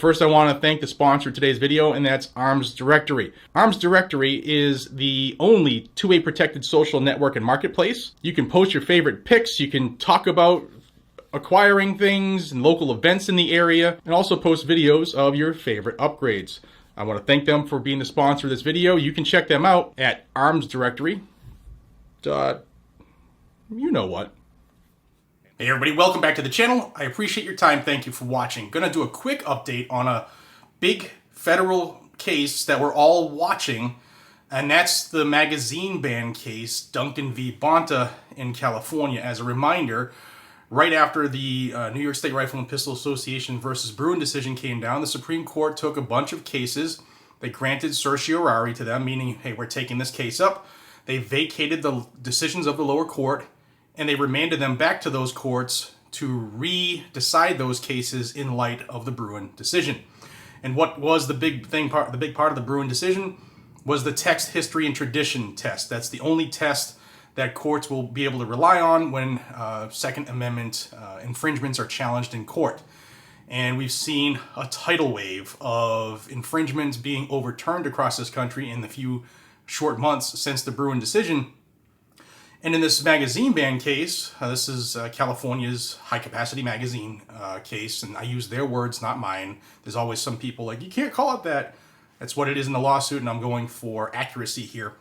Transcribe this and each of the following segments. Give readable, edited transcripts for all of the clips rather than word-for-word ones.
First, I want to thank the sponsor of today's video, and that's Arms Directory. Arms Directory is the only two-way protected social network and marketplace. You can post your favorite pics, you can talk about acquiring things and local events in the area, and also post videos of your favorite upgrades. I want to thank them for being the sponsor of this video. You can check them out at armsdirectory. You know what. Hey everybody, welcome back to the channel. I appreciate your time. Thank you for watching. Gonna do a quick update on a big federal case that we're all watching, and that's the magazine ban case, Duncan v. Bonta in California. As a reminder, right after the New York State Rifle and Pistol Association versus Bruin decision came down, the Supreme Court took a bunch of cases. They granted certiorari to them, meaning, hey, we're taking this case up. They vacated the decisions of the lower court, and they remanded them back to those courts to re-decide those cases in light of the Bruin decision. And what was the big part of the Bruin decision was the text, history, and tradition test. That's the only test that courts will be able to rely on when Second Amendment infringements are challenged in court. And we've seen a tidal wave of infringements being overturned across this country in the few short months since the Bruin decision. And in this magazine ban case, this is California's high-capacity magazine case, and I use their words, not mine. There's always some people like, you can't call it that. That's what it is in the lawsuit, and I'm going for accuracy here.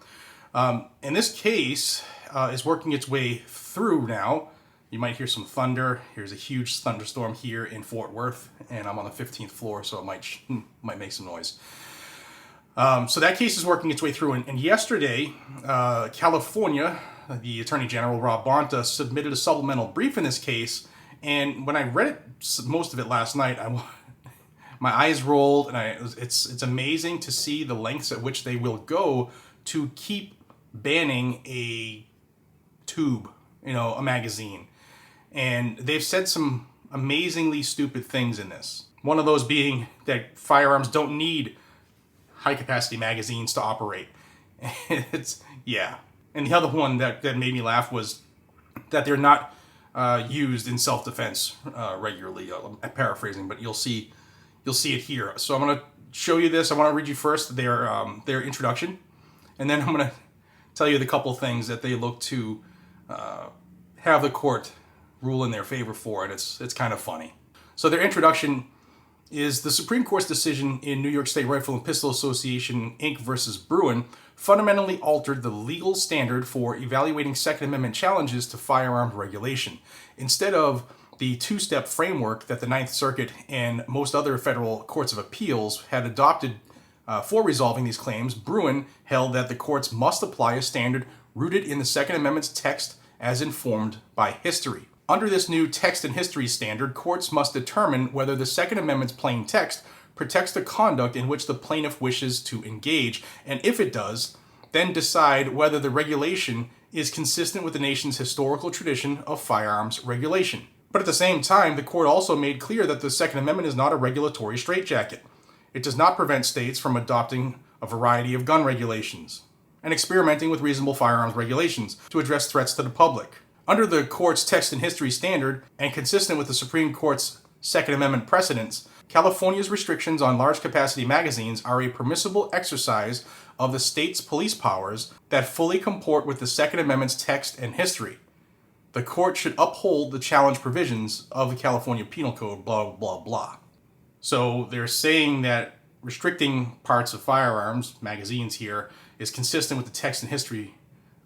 And this case is working its way through now. You might hear some thunder. Here's a huge thunderstorm here in Fort Worth, and I'm on the 15th floor, so it might make some noise. So that case is working its way through, and yesterday, California, the Attorney General, Rob Bonta, submitted a supplemental brief in this case, and when I read it, most of it last night, my eyes rolled, and it's amazing to see the lengths at which they will go to keep banning a tube, a magazine. And they've said some amazingly stupid things in this. One of those being that firearms don't need high-capacity magazines to operate. Yeah. And the other one that made me laugh was that they're not used in self-defense regularly. I'm paraphrasing, but you'll see it here. So I'm going to show you this. I want to read you first their introduction, and then I'm going to tell you the couple things that they look to have the court rule in their favor for, and it's kind of funny. So their introduction is the Supreme Court's decision in New York State Rifle and Pistol Association, Inc. versus Bruin fundamentally altered the legal standard for evaluating Second Amendment challenges to firearms regulation. Instead of the two-step framework that the Ninth Circuit and most other federal courts of appeals had adopted for resolving these claims, Bruin held that the courts must apply a standard rooted in the Second Amendment's text as informed by history. Under this new text and history standard, courts must determine whether the Second Amendment's plain text protects the conduct in which the plaintiff wishes to engage, and if it does, then decide whether the regulation is consistent with the nation's historical tradition of firearms regulation. But at the same time, the court also made clear that the Second Amendment is not a regulatory straitjacket. It does not prevent states from adopting a variety of gun regulations and experimenting with reasonable firearms regulations to address threats to the public. Under the court's text and history standard, and consistent with the Supreme Court's Second Amendment precedents, California's restrictions on large-capacity magazines are a permissible exercise of the state's police powers that fully comport with the Second Amendment's text and history. The court should uphold the challenge provisions of the California Penal Code, blah, blah, blah. So they're saying that restricting parts of firearms, magazines here, is consistent with the text and history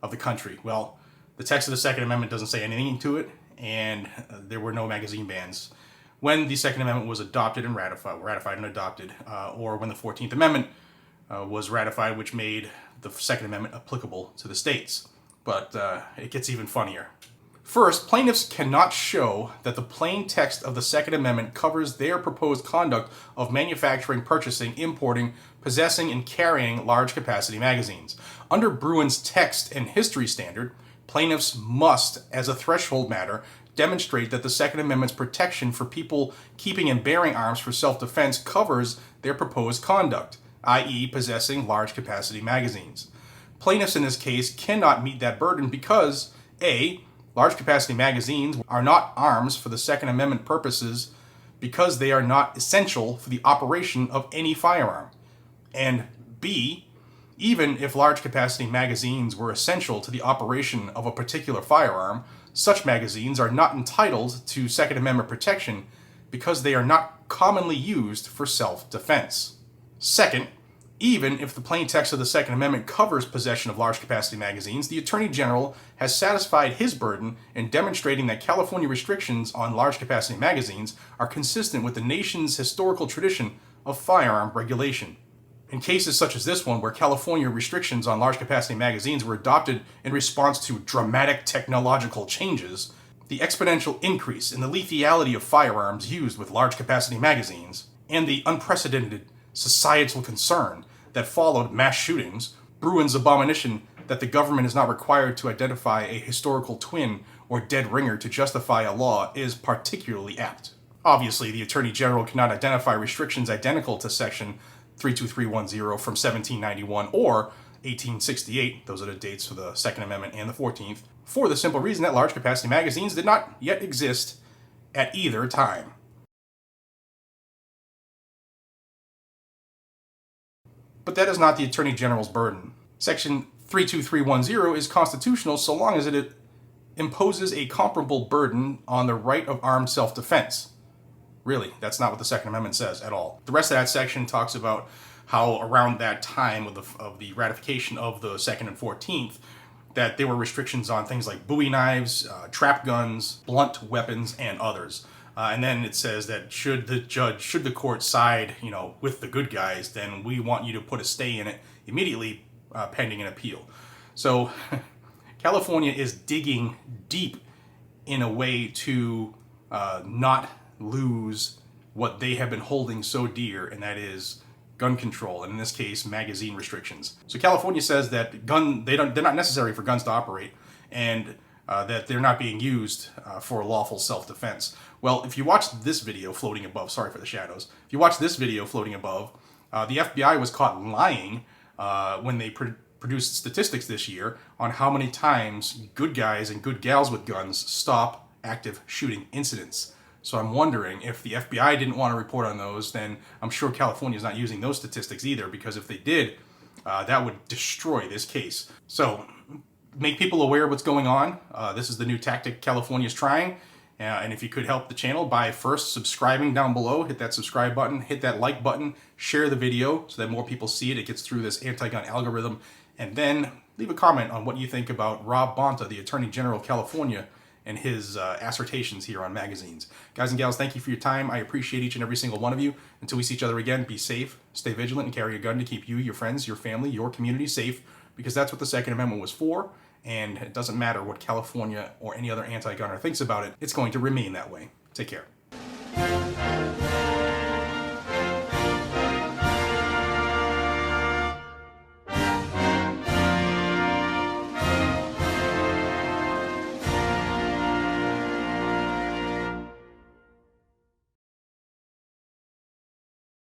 of the country. Well, the text of the Second Amendment doesn't say anything to it, and there were no magazine bans when the Second Amendment was adopted and ratified and adopted, or when the 14th Amendment was ratified, which made the Second Amendment applicable to the states. But it gets even funnier. First, plaintiffs cannot show that the plain text of the Second Amendment covers their proposed conduct of manufacturing, purchasing, importing, possessing, and carrying large-capacity magazines. Under Bruin's text and history standard, plaintiffs must, as a threshold matter, demonstrate that the Second Amendment's protection for people keeping and bearing arms for self-defense covers their proposed conduct, i.e. possessing large-capacity magazines. Plaintiffs in this case cannot meet that burden because, A, large-capacity magazines are not arms for the Second Amendment purposes because they are not essential for the operation of any firearm. And B, even if large capacity magazines were essential to the operation of a particular firearm, such magazines are not entitled to Second Amendment protection because they are not commonly used for self-defense. Second, even if the plain text of the Second Amendment covers possession of large capacity magazines, the Attorney General has satisfied his burden in demonstrating that California restrictions on large capacity magazines are consistent with the nation's historical tradition of firearm regulation. In cases such as this one, where California restrictions on large capacity magazines were adopted in response to dramatic technological changes, the exponential increase in the lethality of firearms used with large capacity magazines, and the unprecedented societal concern that followed mass shootings, Bruin's admonition that the government is not required to identify a historical twin or dead ringer to justify a law is particularly apt. Obviously, the Attorney General cannot identify restrictions identical to Section 32310 from 1791 or 1868, those are the dates for the Second Amendment and the 14th, for the simple reason that large capacity magazines did not yet exist at either time. But that is not the Attorney General's burden. Section 32310 is constitutional so long as it imposes a comparable burden on the right of armed self-defense. Really, that's not what the Second Amendment says at all. The rest of that section talks about how around that time of the ratification of the 2nd and 14th, that there were restrictions on things like Bowie knives, trap guns, blunt weapons, and others. And then it says that should the court side, with the good guys, then we want you to put a stay in it immediately, pending an appeal. So California is digging deep in a way to not lose what they have been holding so dear, and that is gun control, and in this case, magazine restrictions. So California says that they're not necessary for guns to operate, and that they're not being used for lawful self-defense. Well, if you watch this video floating above, sorry for the shadows, if you watch this video floating above, the FBI was caught lying when they produced statistics this year on how many times good guys and good gals with guns stop active shooting incidents. So I'm wondering if the FBI didn't want to report on those, then I'm sure California's not using those statistics either, because if they did, that would destroy this case. So make people aware of what's going on. This is the new tactic California's trying. And if you could help the channel by first subscribing down below, hit that subscribe button, hit that like button, share the video so that more people see it. It gets through this anti-gun algorithm. And then leave a comment on what you think about Rob Bonta, the Attorney General of California, and his assertions here on magazines. Guys and gals, thank you for your time. I appreciate each and every single one of you. Until we see each other again, be safe, stay vigilant, and carry a gun to keep you, your friends, your family, your community safe, because that's what the Second Amendment was for, and it doesn't matter what California or any other anti-gunner thinks about it, it's going to remain that way. Take care.